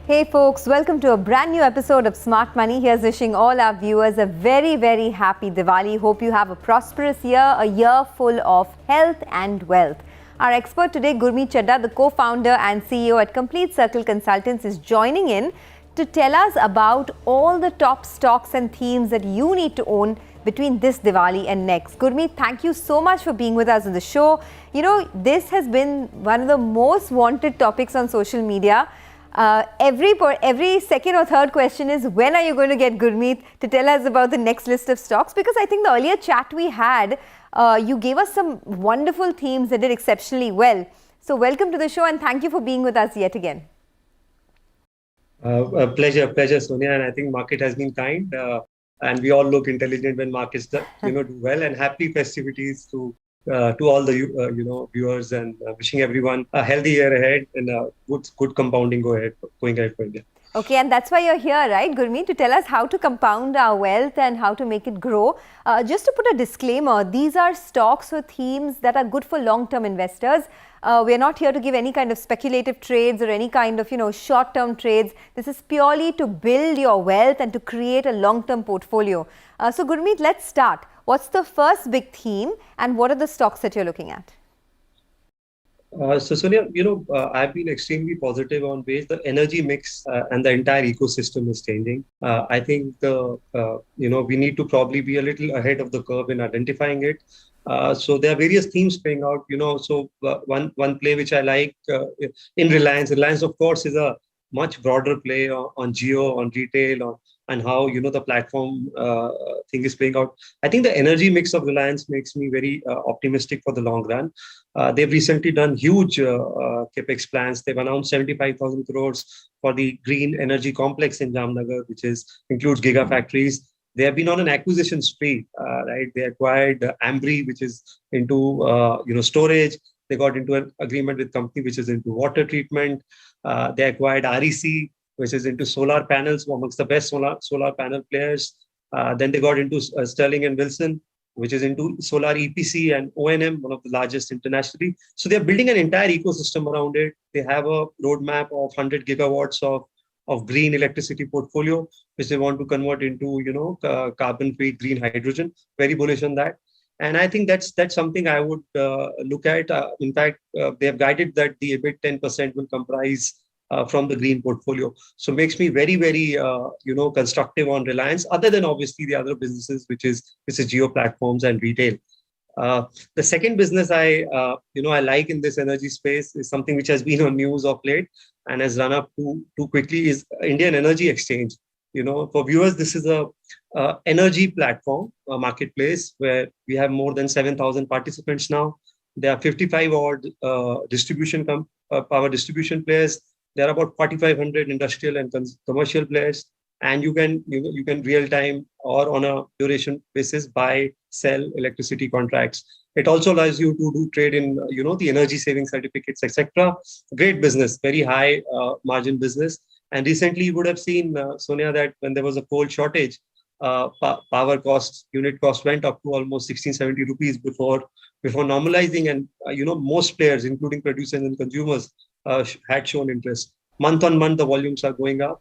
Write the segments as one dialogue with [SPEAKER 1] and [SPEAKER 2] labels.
[SPEAKER 1] Hey folks, welcome to a brand new episode of Smart Money. Here's wishing all our viewers a very, very happy Diwali. Hope you have a prosperous year, a year full of health and wealth. Our expert today, Gurmeet Chadha, the co-founder and CEO at Complete Circle Consultants, is joining in to tell us about all the top stocks and themes that you need to own between this Diwali and next. Gurmeet, thank you so much for being with us on the show. You know, this has been one of the most wanted topics on social media. Every second or third question is, when are you going to get Gurmeet to tell us about the next list of stocks? Because I think the earlier chat we had, you gave us some wonderful themes that did exceptionally well. So welcome to the show and thank you for being with us yet again.
[SPEAKER 2] Pleasure, Sonia. And I think market has been kind, and we all look intelligent when markets do well. And happy festivities to all the viewers, and wishing everyone a healthy year ahead and good compounding going ahead for India.
[SPEAKER 1] Okay, and that's why you're here, right, Gurmeet, to tell us how to compound our wealth and how to make it grow. Just to put a disclaimer, these are stocks or themes that are good for long-term investors. We're not here to give any kind of speculative trades or any kind of, short-term trades. This is purely to build your wealth and to create a long-term portfolio. So Gurmeet, let's start. What's the first big theme and what are the stocks that you're looking at?
[SPEAKER 2] So Sonia, I've been extremely positive on ways the energy mix and the entire ecosystem is changing. I think we need to probably be a little ahead of the curve in identifying it. So there are various themes playing out. So one play which I like in Reliance. Reliance, of course, is a much broader play on Jio, on retail, and how the platform thing is playing out. I think the energy mix of Reliance makes me very optimistic for the long run. They've recently done huge capex plans. They've announced 75,000 crores for the green energy complex in Jamnagar, which includes gigafactories. They have been on an acquisition spree, right? They acquired Ambri, which is into storage. They got into an agreement with company which is into water treatment. They acquired REC, which is into solar panels, amongst the best solar panel players. Then they got into Sterling and Wilson, which is into solar EPC and O&M, one of the largest internationally. So they're building an entire ecosystem around it. They have a roadmap of 100 gigawatts of green electricity portfolio, which they want to convert into, carbon-free green hydrogen. Very bullish on that. And I think that's something I would look at. In fact, they have guided that the EBIT 10% will comprise from the green portfolio. So makes me very, very, constructive on Reliance, other than obviously the other businesses, which is Jio Platforms and retail. The second business I like in this energy space is something which has been on news of late and has run up too quickly, is Indian Energy Exchange. For viewers, this is a energy platform, a marketplace where we have more than 7,000 participants now. There are 55 odd power distribution players. There are about 4,500 industrial and commercial players, and you can real time or on a duration basis buy, sell electricity contracts. It also allows you to do trade in the energy saving certificates, etc. Great business, very high margin business. And recently you would have seen, Sonia, that when there was a coal shortage, power costs, unit cost went up to almost 1670 rupees before normalizing, and most players, including producers and consumers, had shown interest. Month on month, the volumes are going up.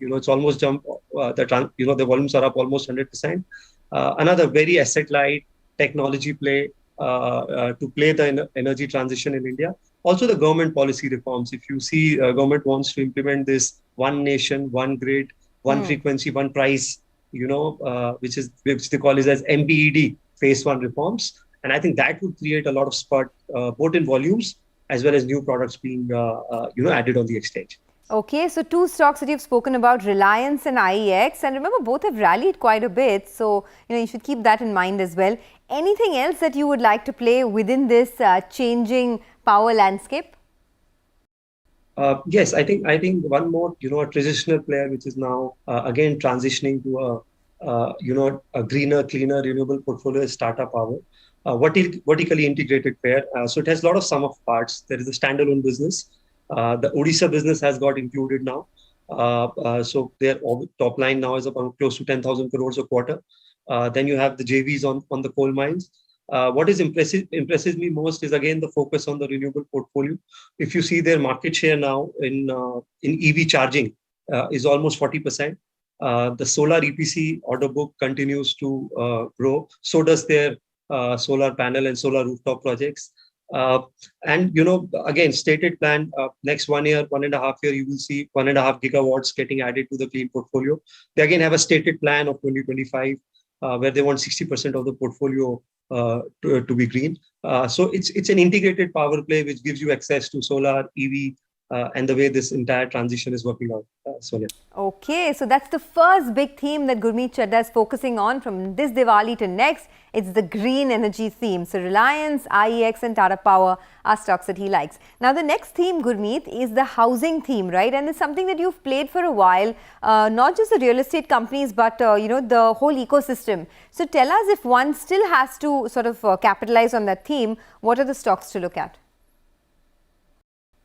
[SPEAKER 2] It's almost jumped. The volumes are up almost 100%. Another very asset-light technology play to play the energy transition in India. Also, the government policy reforms. If you see, government wants to implement this one nation, one grid, one frequency, one price. Which they call it as MBED, phase 1 reforms. And I think that would create a lot of spurt, both in volumes as well as new products being added on the exchange.
[SPEAKER 1] Okay, so two stocks that you've spoken about, Reliance and IEX, and remember both have rallied quite a bit, so you should keep that in mind as well. Anything else that you would like to play within this changing power landscape?
[SPEAKER 2] Yes, I think one more, a traditional player which is now again transitioning to a greener, cleaner, renewable portfolio is Tata Power. Vertically integrated player. So it has a lot of sum of parts. There is a standalone business. The Odisha business has got included now. So their top line now is about close to 10,000 crores a quarter. Then you have the JVs on the coal mines. What impresses me most is again the focus on the renewable portfolio. If you see their market share now in EV charging is almost 40%. The solar EPC order book continues to grow. So does their solar panel and solar rooftop projects. Uh, and again, stated plan, next 1 year, 1.5 year, you will see 1.5 gigawatts getting added to the clean portfolio. They again have a stated plan of 2025, where they want 60% of the portfolio to be green. So it's an integrated power play which gives you access to solar, EV, and the way this entire transition is working out, Sonia.
[SPEAKER 1] Okay, so that's the first big theme that Gurmeet Chadha is focusing on from this Diwali to next. It's the green energy theme. So Reliance, IEX and Tata Power are stocks that he likes. Now the next theme, Gurmeet, is the housing theme, right? And it's something that you've played for a while, not just the real estate companies, but the whole ecosystem. So tell us, if one still has to sort of capitalize on that theme, what are the stocks to look at?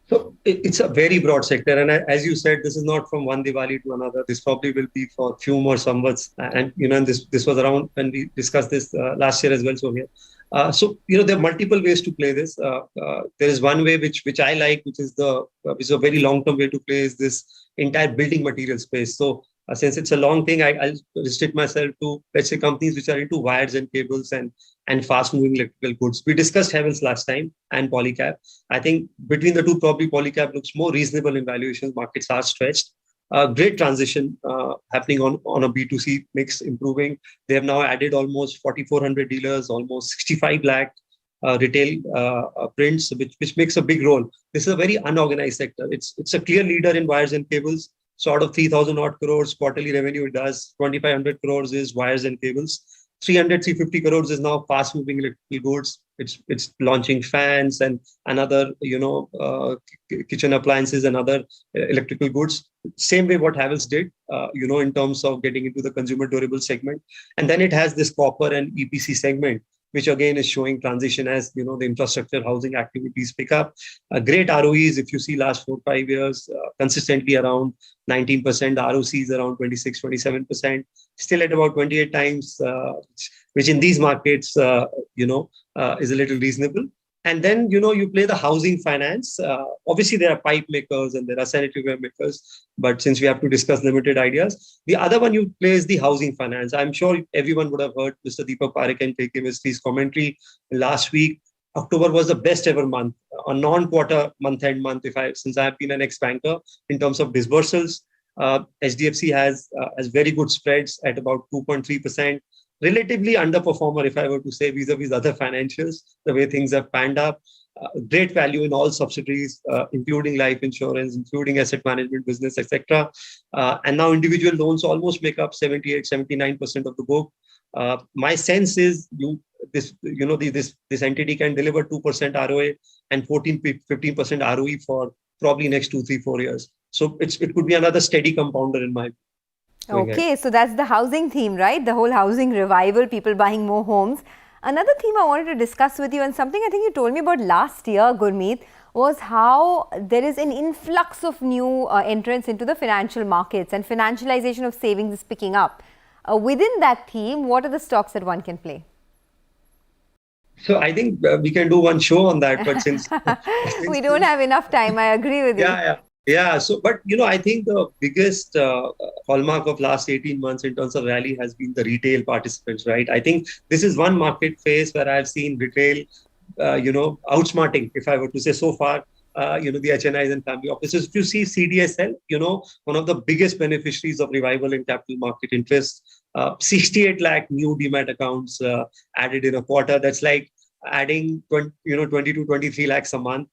[SPEAKER 2] So it's a very broad sector, and as you said, this is not from one Diwali to another. This probably will be for a few more summers, and and this was around when we discussed this last year as well. So here, there are multiple ways to play this. There is one way which I like, which is a very long term way to play, is this entire building material space. So since it's a long thing, I'll restrict myself to, let's say, companies which are into wires and cables and fast-moving electrical goods. We discussed Havells last time and Polycab. I think between the two, probably Polycab looks more reasonable in valuations. Markets are stretched. Great transition happening on a B2C mix, improving. They have now added almost 4,400 dealers, almost 65 lakh retail prints, which makes a big role. This is a very unorganized sector. It's a clear leader in wires and cables. So out of 3,000 odd crores quarterly revenue, it does 2,500 crores is wires and cables. 350 crores is now fast moving electrical goods. It's launching fans and other kitchen appliances and other electrical goods. Same way what Havells did, in terms of getting into the consumer durable segment. And then it has this copper and EPC segment, which again is showing transition as the infrastructure housing activities pick up. Great ROEs, if you see last 4-5 years, consistently around 19%, ROC is around 26-27%, still at about 28 times, which in these markets, is a little reasonable. And then, you play the housing finance. Obviously, there are pipe makers and there are sanitary ware makers, but since we have to discuss limited ideas, the other one you play is the housing finance. I'm sure everyone would have heard Mr. Deepak Parekh and KK Mistri's commentary last week. October was the best ever month, a non-quarter month-end month, since I have been an ex-banker in terms of disbursals. HDFC has very good spreads at about 2.3%. Relatively underperformer, if I were to say, vis-a-vis other financials, the way things have panned up. Great value in all subsidiaries, including life insurance, including asset management business, etc. And now individual loans almost make up 78-79% of the book. My sense is this entity can deliver 2% ROA and 14-15% ROE for probably next 2, 3, 4 years. So it could be another steady compounder in my view.
[SPEAKER 1] Okay, so that's the housing theme, right? The whole housing revival, people buying more homes. Another theme I wanted to discuss with you, and something I think you told me about last year, Gurmeet, was how there is an influx of new entrants into the financial markets and financialization of savings is picking up. Within that theme, what are the stocks that one can play?
[SPEAKER 2] So I think we can do one show on that, but since
[SPEAKER 1] we don't have enough time, I agree with you.
[SPEAKER 2] Yeah. So, but I think the biggest hallmark of last 18 months in terms of rally has been the retail participants, right? I think this is one market phase where I've seen retail, outsmarting, if I were to say so far, the HNIs and family offices. If you see CDSL, one of the biggest beneficiaries of revival in capital market interest, 68 lakh new demat accounts added in a quarter. That's like adding 20 to 23 lakhs a month.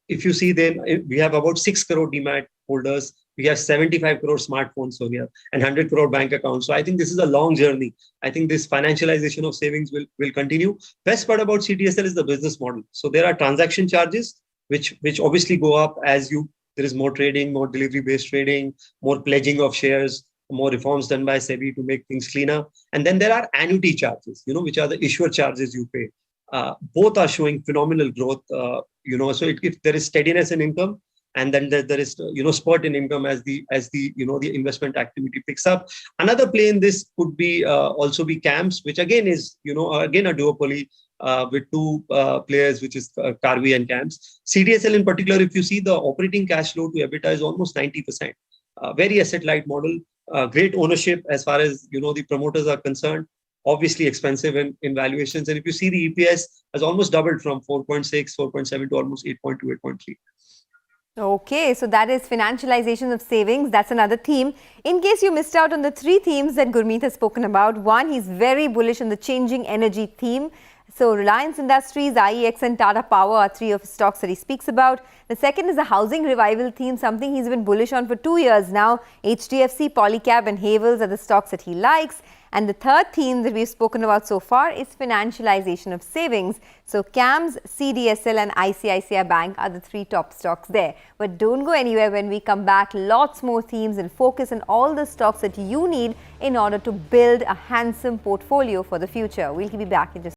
[SPEAKER 2] If you see, then we have about 6 crore demat holders. We have 75 crore smartphones, Sonia, and 100 crore bank accounts. So I think this is a long journey. I think this financialization of savings will continue. Best part about CDSL is the business model. So there are transaction charges, which obviously go up as there is more trading, more delivery-based trading, more pledging of shares, more reforms done by SEBI to make things cleaner. And then there are annuity charges, which are the issuer charges you pay. Both are showing phenomenal growth, so if there is steadiness in income and then there is spurt in income as the the investment activity picks up. Another play in this could be also be CAMS, which again is again a duopoly with two players, which is Karvy and CAMS. CDSL in particular, if you see the operating cash flow to EBITDA is almost 90%. Very asset light model, great ownership as far as the promoters are concerned. Obviously expensive in valuations, and if you see the EPS has almost doubled from 4.6, 4.7 to almost 8.2, 8.3.
[SPEAKER 1] Okay, so that is financialization of savings. That's another theme. In case you missed out on the three themes that Gurmeet has spoken about, one, he's very bullish on the changing energy theme. So Reliance Industries, IEX and Tata Power are three of his stocks that he speaks about. The second is the housing revival theme, something he's been bullish on for 2 years now. HDFC, Polycab and Havels are the stocks that he likes. And the third theme that we've spoken about so far is financialization of savings. So CAMS, CDSL and ICICI Bank are the three top stocks there. But don't go anywhere. When we come back, lots more themes and focus on all the stocks that you need in order to build a handsome portfolio for the future. We'll be back in just